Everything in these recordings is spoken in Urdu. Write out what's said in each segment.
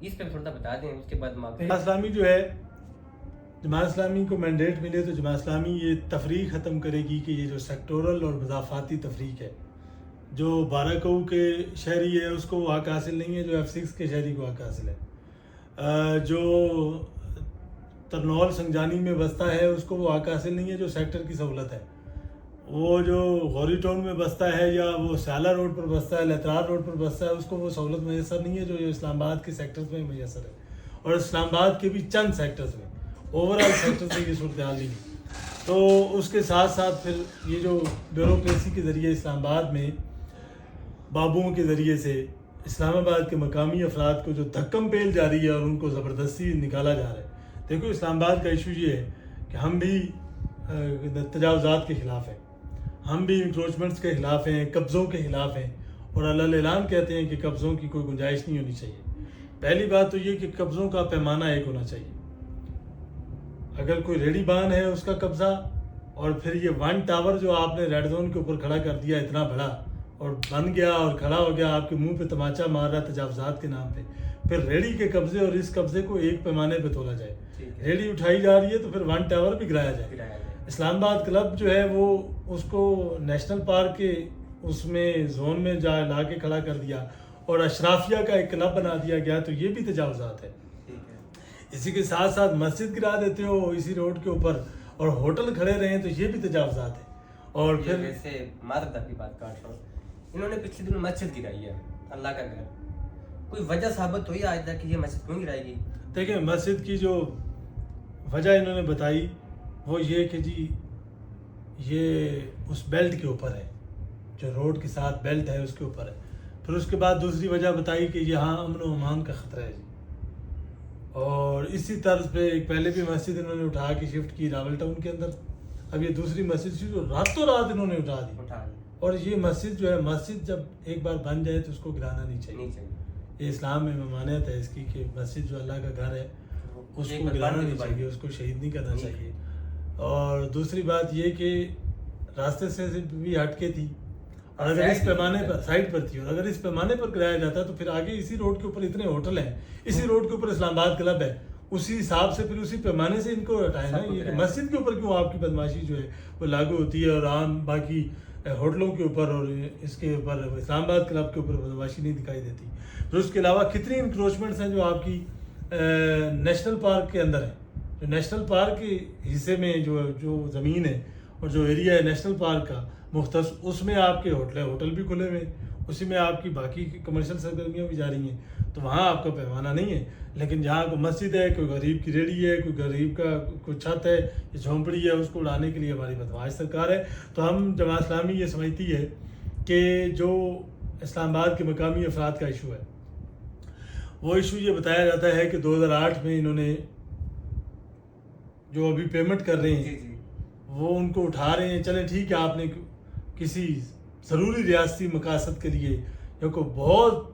اس پہ تھوڑا سا بتا دیں، اس کے بعد جماعت اسلامی جو ہے، جماعت اسلامی کو مینڈیٹ ملے تو جماعت اسلامی یہ تفریق ختم کرے گی کہ یہ جو سیکٹورل اور مضافاتی تفریق ہے، جو 12 کو کے شہری ہے اس کو وہ حق حاصل نہیں ہے، جو F6 کے شہری کو حق حاصل ہے، جو ترنول سنگجانی میں بستا ہے اس کو وہ حق حاصل نہیں ہے جو سیکٹر کی سہولت ہے، وہ جو غوری ٹاؤن میں بستا ہے یا وہ سیالہ روڈ پر بستا ہے، لترار روڈ پر بستا ہے، اس کو وہ سہولت میسر نہیں ہے جو یہ اسلام آباد کے سیکٹرز میں میسر ہے، اور اسلام آباد کے بھی چند سیکٹرز میں، اوورال سیکٹرز میں یہ صورتحال نہیں ہے۔ تو اس کے ساتھ ساتھ پھر یہ جو بیوروکریسی کے ذریعے اسلام آباد میں بابوؤں کے ذریعے سے اسلام آباد کے مقامی افراد کو جو دھکم پیل جاری ہے اور ان کو زبردستی نکالا جا رہا ہے۔ دیکھو اسلام آباد کا ایشو یہ ہے کہ ہم بھی تجاوزات کے خلاف ہیں، ہم بھی انکروچمنٹس کے خلاف ہیں، قبضوں کے خلاف ہیں، اور اللہ اعلان کہتے ہیں کہ قبضوں کی کوئی گنجائش نہیں ہونی چاہیے۔ پہلی بات تو یہ کہ قبضوں کا پیمانہ ایک ہونا چاہیے۔ اگر کوئی ریڈی بان ہے اس کا قبضہ، اور پھر یہ 1 ٹاور جو آپ نے ریڈ زون کے اوپر کھڑا کر دیا اتنا بڑا اور بن گیا اور کھڑا ہو گیا، آپ کے منہ پہ تماچا مار رہا ہے تجاوزات کے نام پہ، پھر ریڈی کے قبضے اور اس قبضے کو ایک پیمانے پہ تولا جائے۔ ریڈی اٹھائی جا رہی ہے تو پھر 1 ٹاور بھی گرایا جائے۔ اسلام آباد کلب جو ہے وہ اس کو نیشنل پارک کے اس میں زون میں جا لا کے کھڑا کر دیا اور اشرافیہ کا ایک کلب بنا دیا گیا، تو یہ بھی تجاوزات ہے۔ اسی کے ساتھ ساتھ مسجد گرا دیتے ہو اسی روڈ کے اوپر اور ہوٹل کھڑے رہے ہیں، تو یہ بھی تجاوزات ہے۔ اور پھر ویسے مارد کی بات کاٹ رہا ہوں، انہوں نے پچھلے دنوں مسجد گرائی ہے، اللہ کا گھر، کوئی وجہ ثابت ہوئی آج تک کہ یہ مسجد کیوں گرائی گئی؟ دیکھیں مسجد کی جو وجہ انہوں نے بتائی وہ یہ کہ جی یہ اس بیلٹ کے اوپر ہے، جو روڈ کے ساتھ بیلٹ ہے اس کے اوپر ہے۔ پھر اس کے بعد دوسری وجہ بتائی کہ یہاں امن و امان کا خطرہ ہے جی، اور اسی طرز پہ ایک پہلے بھی مسجد انہوں نے اٹھا کے شفٹ کی راول ٹاؤن کے اندر، اب یہ دوسری مسجد جو راتوں رات انہوں نے اٹھا دی۔ اور یہ مسجد جو ہے، مسجد جب ایک بار بن جائے تو اس کو گرانا نہیں چاہیے۔ یہ اسلام میں ممانعت ہے اس کی کہ مسجد جو اللہ کا گھر ہے اس کو گرانا نہیں چاہیے، اس کو شہید نہیں کرنا چاہیے۔ اور دوسری بات یہ کہ راستے سے بھی ہٹ کے تھی، اور اگر اس پیمانے پر سائڈ پر تھی، اور اگر اس پیمانے پر کرایا جاتا تو پھر آگے اسی روڈ کے اوپر اتنے ہوٹل ہیں، اسی روڈ کے اوپر اسلام آباد کلب ہے، اسی حساب سے پھر اسی پیمانے سے ان کو ہٹائے نا۔ یہ کہ مسجد کے اوپر کیوں آپ کی بدماشی جو ہے وہ لاگو ہوتی ہے اور عام باقی ہوٹلوں کے اوپر اور اس کے اوپر اسلام آباد کلب کے اوپر بدماشی نہیں دکھائی دیتی۔ پھر اس کے علاوہ کتنی انکروچمنٹس ہیں جو آپ کی نیشنل پارک کے اندر ہیں، جو نیشنل پارک کے حصے میں جو زمین ہے اور جو ایریا ہے نیشنل پارک کا مختص، اس میں آپ کے ہوٹل بھی کھلے ہوئے، اسی میں آپ کی باقی کمرشل سرگرمیاں بھی جاری ہیں، تو وہاں آپ کا پیمانہ نہیں ہے۔ لیکن جہاں کوئی مسجد ہے، کوئی غریب کی ریڑھی ہے، کوئی غریب کا کوئی چھت ہے یا جھونپڑی ہے، اس کو اڑانے کے لیے ہماری بدمعاش سرکار ہے۔ تو ہم جماعت اسلامی یہ سمجھتی ہے کہ جو اسلام آباد کے مقامی افراد کا ایشو ہے، وہ ایشو یہ بتایا جاتا ہے کہ 2008 میں انہوں نے جو ابھی پیمنٹ کر رہے ہیں وہ ان کو اٹھا رہے ہیں، چلیں ٹھیک ہے، آپ نے کسی ضروری ریاستی مقاصد کے لیے یا کوئی بہت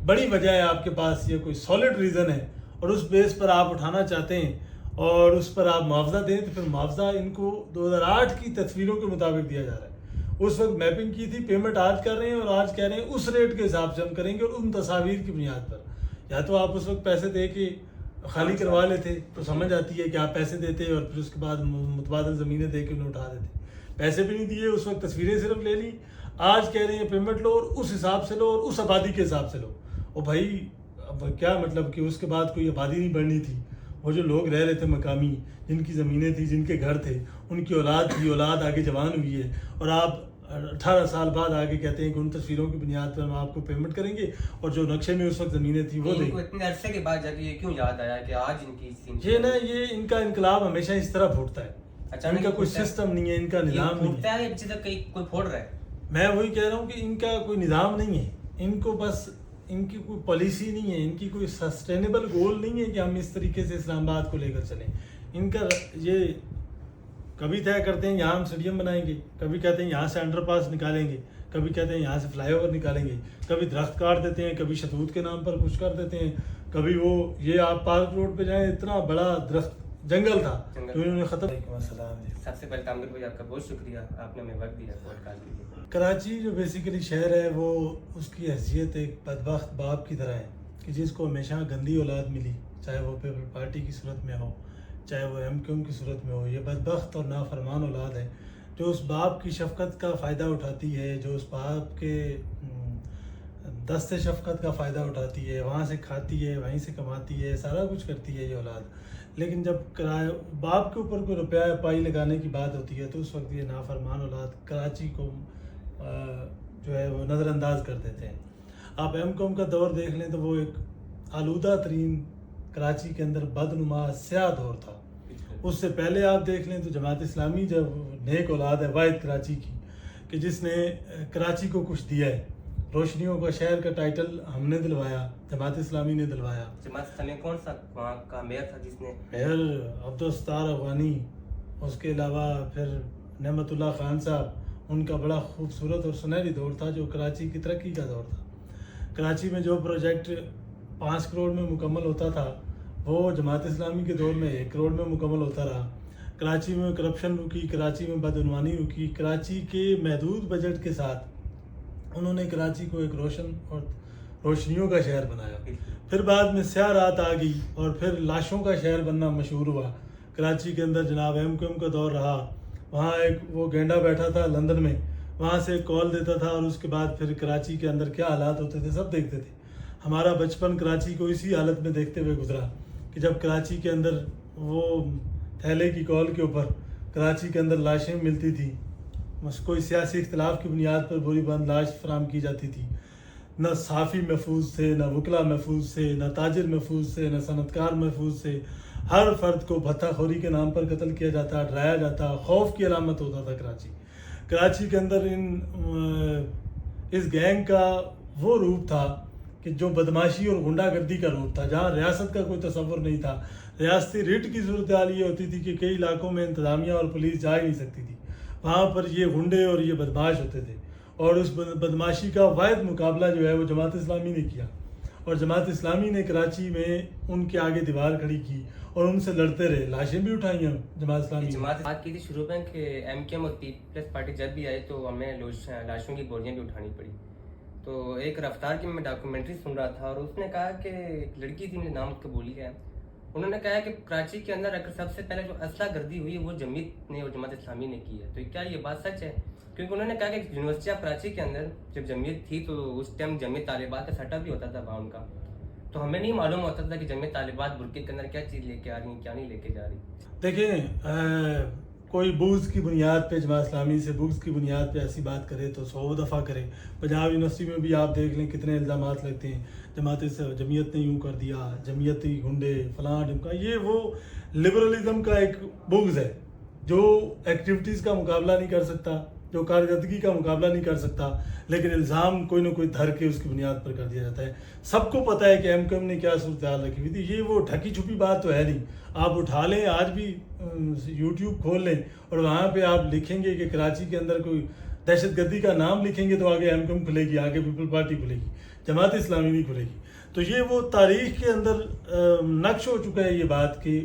بڑی وجہ ہے آپ کے پاس یا کوئی سالڈ ریزن ہے اور اس بیس پر آپ اٹھانا چاہتے ہیں اور اس پر آپ معاوضہ دیں، تو پھر معاوضہ ان کو 2008 کی تصویروں کے مطابق دیا جا رہا ہے۔ اس وقت میپنگ کی تھی، پیمنٹ آج کر رہے ہیں اور آج کہہ رہے ہیں اس ریٹ کے حساب سے ہم کریں گے اور ان تصاویر کی بنیاد پر۔ یا تو آپ اس وقت پیسے دے کے خالی کروا لیتے تو سمجھ آتی ہے کہ آپ پیسے دیتے اور پھر اس کے بعد متبادل زمینیں دے کے انہیں اٹھا دیتے۔ پیسے بھی نہیں دیے، اس وقت تصویریں صرف لے لی، آج کہہ رہے ہیں پیمنٹ لو اور اس حساب سے لو اور اس آبادی کے حساب سے لو۔ اور بھائی اب کیا مطلب کہ اس کے بعد کوئی آبادی نہیں بڑھنی تھی، وہ جو لوگ رہ رہے تھے مقامی، جن کی زمینیں تھیں، جن کے گھر تھے، ان کی اولاد آگے جوان ہوئی ہے، اور آپ 18 سال بعد آگے کہتے ہیں کہ ان تصویروں کی بنیاد پر ہم آپ کو پیمنٹ کریں گے، اور جو نقشے میں اس وقت زمینیں تھیں وہ دیں گے۔ اتنے عرصے کے بعد جا کے یہ کیوں یاد آیا کہ آج ان کی یہ ان کا انقلاب ہمیشہ اس طرح پھوٹتا ہے، ان کا کوئی سسٹم نہیں ہے، ان کا نظام نہیں ہے۔ کوئی پھوڑ رہا ہے، میں وہی کہہ رہا ہوں کہ ان کا کوئی نظام نہیں ہے، ان کو بس ان کی کوئی پالیسی نہیں ہے، ان کی کوئی سسٹینیبل گول نہیں ہے کہ ہم اس طریقے سے اسلام آباد کو لے کر چلیں۔ ان کا یہ کبھی طے کرتے ہیں یہاں ہم اسٹیڈیم بنائیں گے، کبھی کہتے ہیں یہاں سے انڈر پاس نکالیں گے، کبھی کہتے ہیں یہاں سے فلائی اوور نکالیں گے، کبھی درخت کاٹ دیتے ہیں، کبھی شتوت کے نام پر کچھ کر دیتے ہیں، کبھی وہ یہ آپ پارک روڈ پہ جائیں اتنا بڑا درخت جنگل تھا جو انہوں نے ختم۔ سب سے پہلے تعمیر بھائی آپ کا بہت شکریہ، آپ نے ہمیں وقت دیا پوڈ کاسٹ کے لیے۔ کراچی جو بیسیکلی شہر ہے وہ اس کی حیثیت ایک بدبخت باپ کی طرح ہے کہ جس کو ہمیشہ گندی اولاد ملی، چاہے وہ پیپل پارٹی کی صورت میں ہو، چاہے وہ ایم کیو ایم کی صورت میں ہو، یہ بدبخت اور نافرمان اولاد ہے جو اس باپ کی شفقت کا فائدہ اٹھاتی ہے، جو اس باپ کے دست شفقت کا فائدہ اٹھاتی ہے، وہاں سے کھاتی ہے، وہیں سے کماتی ہے، سارا کچھ کرتی ہے یہ اولاد۔ لیکن جب باپ کے اوپر کوئی روپیہ پائی لگانے کی بات ہوتی ہے تو اس وقت یہ نافرمان اولاد کراچی کو جو ہے وہ نظر انداز کر دیتے ہیں۔ آپ ایم کیو ایم کا دور دیکھ لیں تو وہ ایک آلودہ ترین کراچی کے اندر بدنما سیاہ دور تھا۔ اس سے پہلے آپ دیکھ لیں تو جماعت اسلامی جب نیک اولاد ہے واحد کراچی کی کہ جس نے کراچی کو کچھ دیا ہے، روشنیوں کا شہر کا ٹائٹل ہم نے دلوایا، جماعت اسلامی نے دلوایا۔ جماعت اسلامی کون سا وہاں کا میئر تھا جس نے؟ میئر عبدالستار افغانی، اس کے علاوہ پھر نعمت اللہ خان صاحب، ان کا بڑا خوبصورت اور سنہری دور تھا جو کراچی کی ترقی کا دور تھا۔ کراچی میں جو پروجیکٹ 5 کروڑ میں مکمل ہوتا تھا وہ جماعت اسلامی کے دور میں 1 کروڑ میں مکمل ہوتا رہا۔ کراچی میں کرپشن رکی، کراچی میں بدعنوانی رکی، کراچی کے محدود بجٹ کے ساتھ انہوں نے کراچی کو ایک روشن اور روشنیوں کا شہر بنایا۔ پھر بعد میں سیاہ رات آ گئی اور پھر لاشوں کا شہر بننا مشہور ہوا۔ کراچی کے اندر جناب ایم کیو ایم کا دور رہا، وہاں ایک وہ گینڈا بیٹھا تھا لندن میں، وہاں سے کال دیتا تھا اور اس کے بعد پھر کراچی کے اندر کیا حالات ہوتے تھے سب دیکھتے تھے۔ ہمارا بچپن کراچی کو اسی حالت میں دیکھتے ہوئے گزرا کہ جب کراچی کے اندر وہ تھیلے کی کال کے اوپر کراچی کے اندر لاشیں ملتی تھی، بس کوئی سیاسی اختلاف کی بنیاد پر بوری بند لاش فراہم کی جاتی تھی، نہ صحافی محفوظ تھے، نہ وکلا محفوظ تھے، نہ تاجر محفوظ تھے، نہ صنعت کار محفوظ تھے۔ ہر فرد کو بھتہ خوری کے نام پر قتل کیا جاتا، ڈرایا جاتا، خوف کی علامت ہوتا تھا کراچی کے اندر۔ اس گینگ کا وہ روپ تھا کہ جو بدماشی اور غنڈہ گردی کا روپ تھا، جہاں ریاست کا کوئی تصور نہیں تھا۔ ریاستی ریٹ کی صورتحال یہ ہوتی تھی کہ کئی علاقوں میں انتظامیہ اور پولیس جا ہی نہیں سکتی تھی، وہاں پر یہ غنڈے اور یہ بدماش ہوتے تھے، اور اس بدماشی کا واحد مقابلہ جو ہے وہ جماعت اسلامی نے کیا، اور جماعت اسلامی نے کراچی میں ان کے آگے دیوار کھڑی کی اور ان سے لڑتے رہے، لاشیں بھی اٹھائی ہیں جماعت اسلامی نے۔ جماعت بات کی تھی شروع میں کہ ایم کیو ایم اور پیپلز پارٹی جب بھی آئے تو ہمیں لاشوں کی بوریاں بھی اٹھانی پڑی۔ تو ایک رفتار کی میں ڈاکومنٹری سن رہا تھا اور اس نے کہا کہ ایک لڑکی تھی، نام اس کو بولی ہے، انہوں نے کہا کہ کراچی کے اندر اگر سب سے پہلے جو اسلحہ گردی ہوئی ہے وہ جمعیت نے اور جماعت اسلامی نے کی ہے۔ تو کیا یہ بات سچ ہے؟ کیونکہ انہوں نے کہا کہ یونیورسٹی آف کراچی کے اندر جب جمعیت تھی تو اس ٹائم جمعیت طالبات کا سیٹ اپ بھی ہوتا تھا وہاں ان کا، تو ہمیں نہیں معلوم ہوتا تھا کہ جمعیت طالبات برقعے کے اندر کیا چیز لے کے آ رہی ہیں، کیا نہیں لے کے جا رہی۔ دیکھیں، کوئی بغض کی بنیاد پہ جماعت اسلامی سے بغض کی بنیاد پہ ایسی بات کرے تو 100 دفعہ کرے۔ پنجاب یونیورسٹی میں بھی آپ دیکھ لیں کتنے الزامات لگتے ہیں، جمعیت نے یوں کر دیا، جمعیتی گنڈے فلاں ڈمکا۔ یہ وہ لبرلزم کا ایک بغض ہے جو ایکٹیویٹیز کا مقابلہ نہیں کر سکتا، جو کارکردگی کا مقابلہ نہیں کر سکتا، لیکن الزام کوئی نہ کوئی دھر کے اس کی بنیاد پر کر دیا جاتا ہے۔ سب کو پتہ ہے کہ ایم کیو ایم نے کیا صورتحال رکھی ہوئی تھی، یہ وہ ڈھکی چھپی بات تو ہے نہیں۔ آپ اٹھا لیں، آج بھی یوٹیوب کھول لیں اور وہاں پہ آپ لکھیں گے کہ کراچی کے اندر کوئی دہشت گردی کا نام لکھیں گے تو آگے ایم کیو ایم کھلے گی، آگے پیپل پارٹی کھلے گی، جماعت اسلامی نہیں کھلے گی۔ تو یہ وہ تاریخ کے اندر نقش ہو چکا ہے یہ بات کہ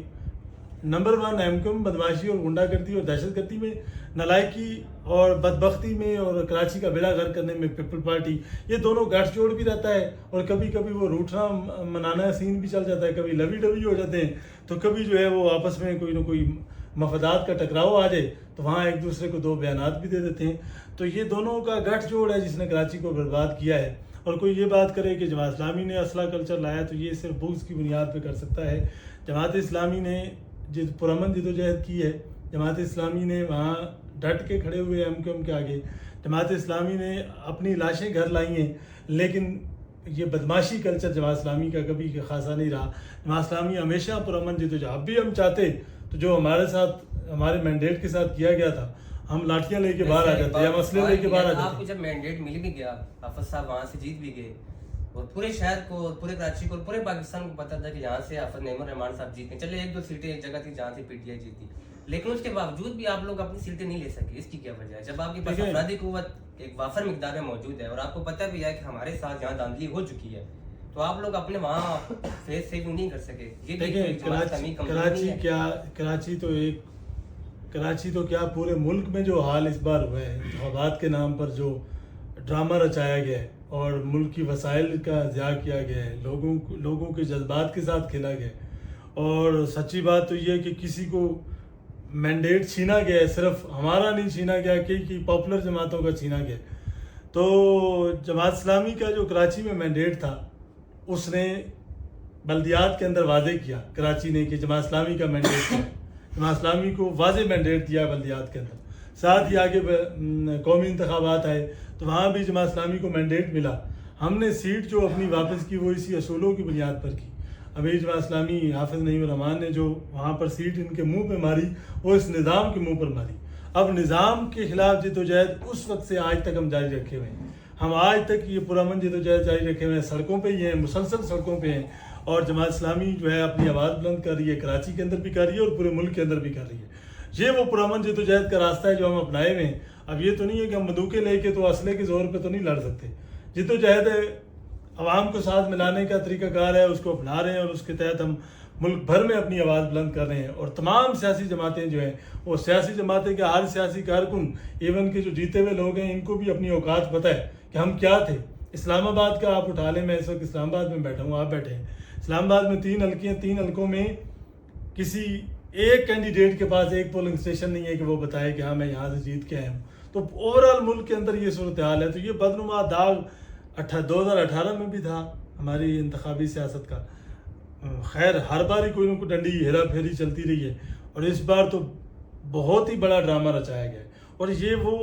نمبر 1 ایم کیو ایم بدماشی اور غنڈہ گردی اور دہشت گردی میں، نالائکی اور بدبختی میں، اور کراچی کا بیڑا غرق کرنے میں پیپل پارٹی، یہ دونوں گٹھ جوڑ بھی رہتا ہے، اور کبھی کبھی وہ روٹنا منانا سین بھی چل جاتا ہے، کبھی لوی ڈوی ہو جاتے ہیں، تو کبھی جو ہے وہ آپس میں کوئی نہ کوئی مفادات کا ٹکراؤ آ جائے تو وہاں ایک دوسرے کو 2 بیانات بھی دے دیتے ہیں۔ تو یہ دونوں کا گٹھ جوڑ ہے جس نے کراچی کو برباد کیا ہے۔ اور کوئی یہ بات کرے کہ جماعت اسلامی نے اسلحہ کلچر لایا تو یہ صرف بغض کی بنیاد پہ کر سکتا ہے۔ جماعت اسلامی نے پرامن جدوجہد کی ہے، جماعت اسلامی نے وہاں ڈٹ کے کھڑے ہوئے ایم کیو ایم کے آگے، جماعت اسلامی نے اپنی لاشیں گھر لائی ہیں، لیکن یہ بدماشی کلچر جماعت اسلامی کا کبھی خاصا نہیں رہا۔ جماعت اسلامی ہمیشہ پرامن جدوجہد، اب بھی ہم چاہتے تو جو ہمارے ساتھ ہمارے مینڈیٹ کے ساتھ کیا گیا تھا، ہم لاٹھیاں لے کے باہر آ جاتے یا مسئلے لے کے باہر آ جاتے۔ آپ کو جب مینڈیٹ مل بھی گیا، حافظ صاحب وہاں سے جیت بھی گئے، اور پورے شہر کو، پورے کراچی کو، پورے پاکستان کو پتا تھا کہ یہاں سے حافظ نعیم الرحمان صاحب جیتے، چلے 1-2 سیٹیں ایک جگہ تھی جہاں سے پی ٹی آئی جیتی، لیکن اس کے باوجود بھی آپ لوگ اپنی سیٹیں نہیں لے سکے۔ اس کی کیا وجہ ہے؟ جب آپ کے پاس افرادی قوت ایک وافر مقدار میں موجود ہے اور آپ کو پتہ بھی ہے کہ ہمارے ساتھ جہاں دھاندلی ہو چکی ہے، تو آپ لوگ اپنے وہاں فیس سیو نہیں کر سکے۔ دیکھیں، کراچی تو کیا پورے ملک میں جو حال اس بار ہوا ہے، انتخابات کے نام پر جو ڈرامہ رچایا گیا ہے، اور ملک کی وسائل کا ضیاع کیا گیا ہے، لوگوں کے جذبات کے ساتھ کھیلا گیا ہے۔ اور سچی بات تو یہ ہے کہ کسی کو مینڈیٹ چھینا گیا ہے، صرف ہمارا نہیں چھینا گیا، کئی پاپولر جماعتوں کا چھینا گیا۔ تو جماعت اسلامی کا جو کراچی میں مینڈیٹ تھا، اس نے بلدیات کے اندر واضح کیا، کراچی نے، کہ جماعت اسلامی کا مینڈیٹ ہے۔ جماعت اسلامی کو واضح مینڈیٹ دیا بلدیات کے اندر۔ ساتھ ہی آگے قومی انتخابات آئے تو وہاں بھی جماعت اسلامی کو مینڈیٹ ملا۔ ہم نے سیٹ جو اپنی واپس کی وہ اسی اصولوں کی بنیاد پر کی۔ ابھی جماعت اسلامی حافظ نعیم الرحمان نے جو وہاں پر سیٹ ان کے منہ پہ ماری، وہ اس نظام کے منہ پر ماری۔ اب نظام کے خلاف جدوجہد اس وقت سے آج تک ہم جاری رکھے ہوئے ہیں۔ ہم آج تک یہ پرامن جدوجہد جاری رکھے ہوئے ہیں، سڑکوں پہ ہی ہیں، مسلسل سڑکوں پہ ہیں، اور جماعت اسلامی جو ہے اپنی آواز بلند کر رہی ہے، کراچی کے اندر بھی کر رہی ہے اور پورے ملک کے اندر بھی کر رہی ہے۔ یہ وہ پرامن جدوجہد کا راستہ ہے جو ہم اپنائے ہوئے ہیں۔ اب یہ تو نہیں ہے کہ ہم بندوقیں لے کے تو اسلحے کے زور پہ تو نہیں لڑ سکتے۔ جدوجہد ہے، عوام کو ساتھ ملانے کا طریقہ کار ہے، اس کو اپنا رہے ہیں، اور اس کے تحت ہم ملک بھر میں اپنی آواز بلند کر رہے ہیں۔ اور تمام سیاسی جماعتیں جو ہیں، وہ سیاسی جماعتیں کے ہر سیاسی کارکن، ایون کے جو جیتے ہوئے لوگ ہیں، ان کو بھی اپنی اوقات پتہ ہے کہ ہم کیا تھے۔ اسلام آباد کا آپ اٹھا لیں، میں اس وقت اسلام آباد میں بیٹھا ہوں، آپ بیٹھے ہیں۔ اسلام آباد میں 3 حلقے ہیں، 3 حلقوں میں کسی ایک کینڈیڈیٹ کے پاس ایک پولنگ اسٹیشن نہیں ہے کہ وہ بتائے کہ ہاں میں یہاں سے جیت کے آیا ہوں۔ تو اوورآل ملک کے اندر یہ صورتحال ہے۔ تو یہ بدنما داغ 2018 میں بھی تھا ہماری انتخابی سیاست کا۔ خیر ہر بار ہی کوئی نہ کوئی ڈنڈی ہیرا پھیری چلتی رہی ہے، اور اس بار تو بہت ہی بڑا ڈرامہ رچایا گیا ہے۔ اور یہ وہ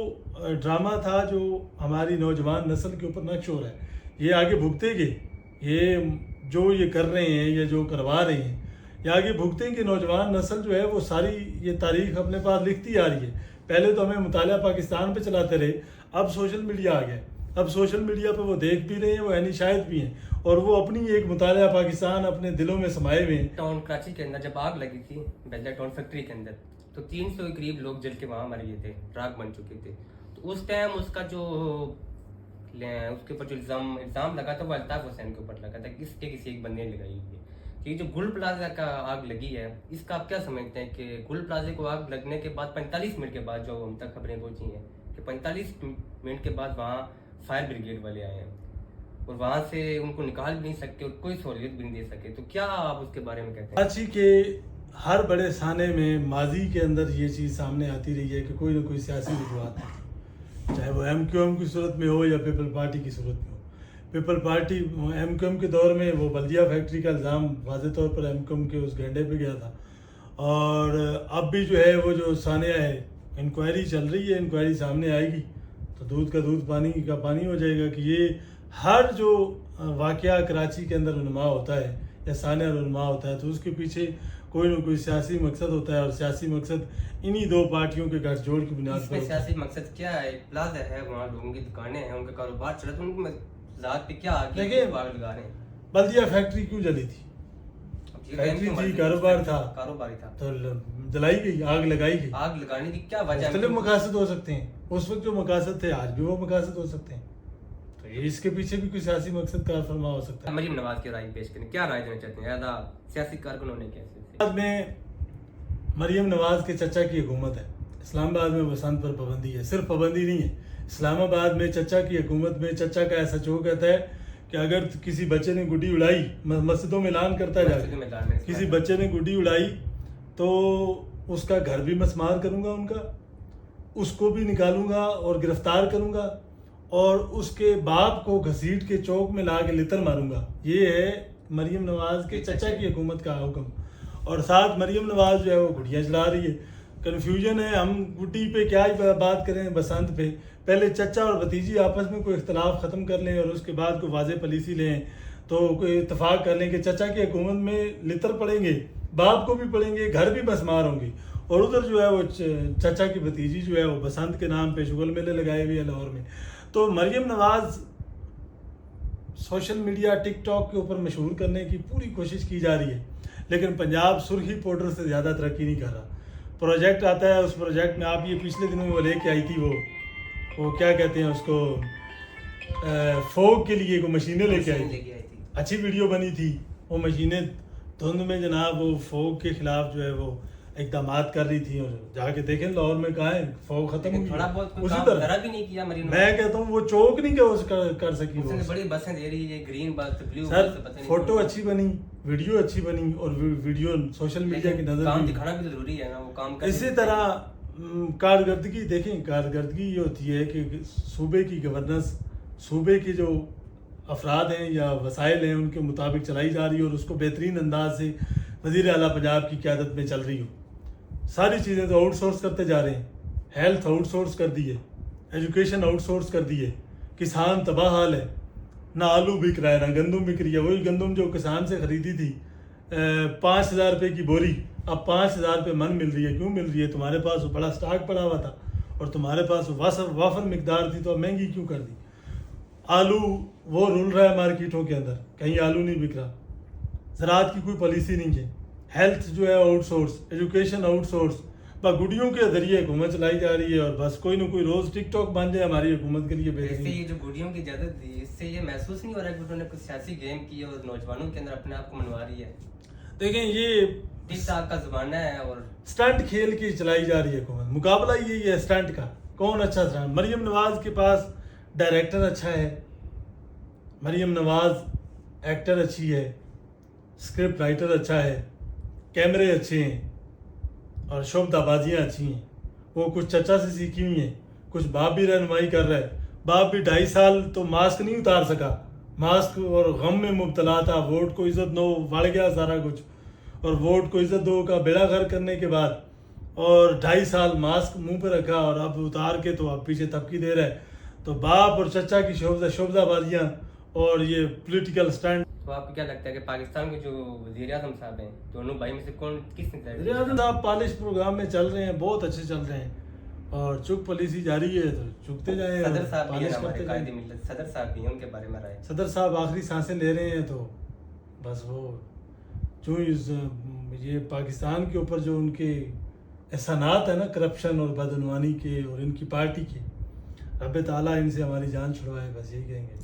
ڈرامہ تھا جو ہماری نوجوان نسل کے اوپر نقش ہو رہا ہے۔ یہ آگے بھگتے گے، یہ جو یہ کر رہے ہیں یا جو کروا رہے ہیں، یہ آگے بھگتیں گے۔ نوجوان نسل جو ہے وہ ساری یہ تاریخ اپنے پاس لکھتی آ رہی ہے۔ پہلے تو ہمیں مطالعہ پاکستان پہ چلاتے رہے، اب سوشل میڈیا آ گیا۔ اب سوشل میڈیا پہ وہ دیکھ بھی رہے ہیں، وہ عینی شاہد بھی ہیں، اور وہ اپنی ایک مطالعہ پاکستان اپنے دلوں میں سمائے ہوئے ہیں۔ ٹاؤن کراچی کے اندر جب آگ لگی تھی بلدیا ٹاؤن فیکٹری کے اندر، تو 300 کے قریب لوگ جل کے وہاں مر گئے تھے، راکھ بن چکے تھے۔ تو اس ٹائم اس کا جو اس کے اوپر جو الزام لگا تھا وہ الطاف حسین کے اوپر لگا تھا کہ اس کے کسی ایک بندے نے لگائی ہوئی ہے۔ یہ جو گل پلازا کا آگ لگی ہے، اس کا آپ کیا سمجھتے ہیں کہ گل پلازے کو آگ لگنے کے بعد 45 منٹ کے بعد جو ہم تک خبریں پہنچی ہیں کہ 45 منٹ کے بعد وہاں فائر بریگیڈ والے آئے ہیں، اور وہاں سے ان کو نکال بھی نہیں سکتے اور کوئی سہولیت بھی نہیں دے سکے، تو کیا آپ اس کے بارے میں کہتے ہیں؟ کراچی کے ہر بڑے سانے میں ماضی کے اندر یہ چیز سامنے آتی رہی ہے کہ کوئی نہ کوئی سیاسی وجوہات ہے، چاہے وہ ایم کیو ایم کی صورت میں ہو یا پیپل پارٹی کی صورت میں ہو۔ People party M Q M کے دور میں وہ بلدیہ فیکٹری کا الزام واضح طور پر ایم کیو ایم کے اس گینڈے پہ گیا تھا، اور اب بھی جو ہے وہ جو ثانیہ ہے، انکوائری چل رہی ہے، انکوائری سامنے آئے گی تو دودھ کا دودھ پانی کا پانی ہو جائے گا کہ یہ ہر جو واقعہ کراچی کے اندر رونما ہوتا ہے یا ثانیہ رونما ہوتا ہے تو اس کے پیچھے کوئی نہ کوئی سیاسی مقصد ہوتا ہے، اور سیاسی مقصد انہی 2 پارٹیوں کے گٹھ جوڑ کی بنیاد اس پر میں ہوتا ہے۔ سیاسی مقصد کیا ہے؟ پلازا ہے، وہاں لوگوں کی دکانیں ہیں، ان کا کاروبار چل رہا ہے، تو ان کی ذات پہ کیا آگے دیکھیں، آگ لگا رہے ہیں؟ بلدیہ فیکٹری کیوں جلی تھی؟ فیکٹری تھی، کاروبار تھا، کاروباری تھا، تو جلائی گئی، آگ لگائی گئی۔ آگ لگانے کی کیا وجہ ہے؟ مختلف مقاصد ہو سکتے ہیں، اس وقت جو مقاصد تھے آج بھی وہ مقاصد ہو سکتے ہیں، تو یہ اس کے پیچھے بھی کوئی سیاسی مقصد کار فرما ہو سکتا ہے۔ مریم نواز کی رائے پیش کریں، کیا رائے دینا چاہتے ہیں؟ ایسا سیاسی کارکن ہونے کے بعد میں مریم نواز کے چچا کی حکومت ہے، اسلام آباد میں بسنت پر پابندی ہے، صرف پابندی نہیں ہے، اسلام آباد میں چچا کی حکومت میں چچا کا ایسا چو کہتا ہے کہ اگر کسی بچے نے گڈی اڑائی، مسجدوں میں اعلان کرتا ہے، کسی بچے نے گڈی اڑائی تو اس کا گھر بھی مسمار کروں گا، ان کا اس کو بھی نکالوں گا اور گرفتار کروں گا، اور اس کے باپ کو گھسیٹ کے چوک میں لا کے لتر ماروں گا۔ یہ ہے مریم نواز کے چچا کی حکومت کا حکم، اور ساتھ مریم نواز جو ہے وہ گڈیاں چلا رہی ہے۔ کنفیوژن ہے، ہم گڈی پہ کیا بات کریں، بسنت پہ پہلے چچا اور بھتیجی آپس میں کوئی اختلاف ختم کر لیں اور اس کے بعد کوئی واضح پالیسی لیں، تو کوئی اتفاق کر لیں کہ چچا کی حکومت میں لتر پڑیں گے، باپ کو بھی پڑیں گے، گھر بھی مسمار ہوں گے، اور ادھر جو ہے وہ چچا کی بھتیجی جو ہے وہ بسنت کے نام پہ شغل میلے لگائے ہوئے ہیں لاہور میں۔ تو مریم نواز سوشل میڈیا ٹک ٹاک کے اوپر مشہور کرنے کی پوری کوشش کی جا رہی ہے، لیکن پنجاب سرخی پاؤڈر سے زیادہ ترقی نہیں کر رہا۔ پروجیکٹ آتا ہے، اس پروجیکٹ میں آپ یہ پچھلے دنوں وہ لے کے آئی تھی، وہ کیا کہتے ہیں اس کو، فوگ کے لیے کوئی مشینیں لے کے آئی تھی، اچھی ویڈیو بنی تھی، وہ مشینیں دھند میں جناب وہ فوگ کے خلاف جو ہے وہ اقدامات کر رہی تھی، اور جا کے دیکھیں لاہور میں کہاں ہے، فوج ختم لیکن ہوئی تھوڑا بہت کوئی اسی کام طرح ذرا بھی نہیں کیا مریم میں کہتا ہوں وہ چوک نہیں کہ وہ کر سکی اس وہ نے بڑی بسیں دے رہی ہے، گرین بس بلیو سر بس، پتہ نہیں فوٹو اچھی بنی، ویڈیو اچھی بنی، اور ویڈیو سوشل میڈیا کی نظر کام بھی دکھانا بھی ضروری ہے نا، وہ کام کرنے اسی طرح کارکردگی دیکھیں، کارکردگی یہ ہوتی ہے کہ صوبے کی گورننس، صوبے کے جو افراد ہیں یا وسائل ہیں ان کے مطابق چلائی جا رہی ہے، اور اس کو بہترین انداز سے وزیر اعلیٰ پنجاب کی قیادت میں چل رہی ہو. ساری چیزیں تو آؤٹ سورس کرتے جا رہے ہیں، ہیلتھ آؤٹ سورس کر دی ہے، ایجوکیشن آؤٹ سورس کر دی ہے، کسان تباہ حال ہے، نہ آلو بک رہا ہے نہ گندم بک رہی ہے. وہی گندم جو کسان سے خریدی تھی 5,000 روپے کی بوری، اب 5,000 روپے من مل رہی ہے. کیوں مل رہی ہے؟ تمہارے پاس وہ بڑا سٹاک پڑا ہوا تھا اور تمہارے پاس وافر مقدار تھی، تو اب مہنگی کیوں کر دی؟ آلو وہ رول رہا ہے مارکیٹوں کے اندر، کہیں آلو نہیں بک رہا. زراعت کی کوئی پالیسی نہیں ہے، ہیلتھ جو ہے out source, education out source, بس گڈیوں کے ذریعے حکومت چلائی جا رہی ہے، اور بس کوئی نہ کوئی روز ٹک ٹاک بن جائے ہماری حکومت کے لیے اس سے بہترین. یہ جو گوڑیوں کی اجازت دی، اس سے یہ محسوس نہیں ہو رہا ہے کہ انہوں نے کچھ سیاسی گیم کی ہے اور نوجوانوں کے اندر اپنے آپ کو منوا رہی ہے. دیکھیں یہ ٹک ٹاک کا زمانہ ہے اور سٹنٹ کھیل کی چلائی جا رہی ہے حکومت. مقابلہ یہی ہے سٹنٹ کا، کون اچھا سٹنٹ. مریم نواز کے پاس ڈائریکٹر اچھا ہے، مریم نواز ایکٹر اچھی ہے، اسکرپٹ رائٹر اچھا ہے، کیمرے اچھے ہیں، اور شعبدہ بازیاں اچھی ہیں. وہ کچھ چچا سے سیکھی ہوئی ہیں، کچھ باپ بھی رہنمائی کر رہا ہے. باپ بھی 2.5 سال تو ماسک نہیں اتار سکا، ماسک اور غم میں مبتلا تھا. ووٹ کو عزت دو، بڑھ گیا سارا کچھ، اور ووٹ کو عزت دو کا بیڑا غرق کرنے کے بعد، اور 2.5 سال ماسک منہ پہ رکھا اور اب اتار کے تو اب پیچھے تھپکی دے رہا ہے. تو باپ اور چچا کی شعبدہ بازیاں اور یہ پولیٹیکل سٹینڈ. تو آپ کو کیا لگتا ہے کہ پاکستان کے جو وزیر اعظم صاحب ہیں، دونوں بھائی میں سے کس نے طے وزیر اعظم صاحب پالش پروگرام میں چل رہے ہیں، بہت اچھے چل رہے ہیں، اور چک پالیسی جاری ہے تو چکتے جائیں. صدر صاحب بھی ہیں پالش ہمارے کرتے قائد جائیں. ملت، صدر صاحب بھی ہیں، ان کے بارے میں رائے. صدر صاحب آخری سانسیں لے رہے ہیں، تو بس وہ جو یہ پاکستان کے اوپر جو ان کے احسانات ہیں نا کرپشن اور بدعنوانی کے اور ان کی پارٹی کے، رب تعالیٰ ان سے ہماری جان چھڑوائے، بس یہی کہیں گے.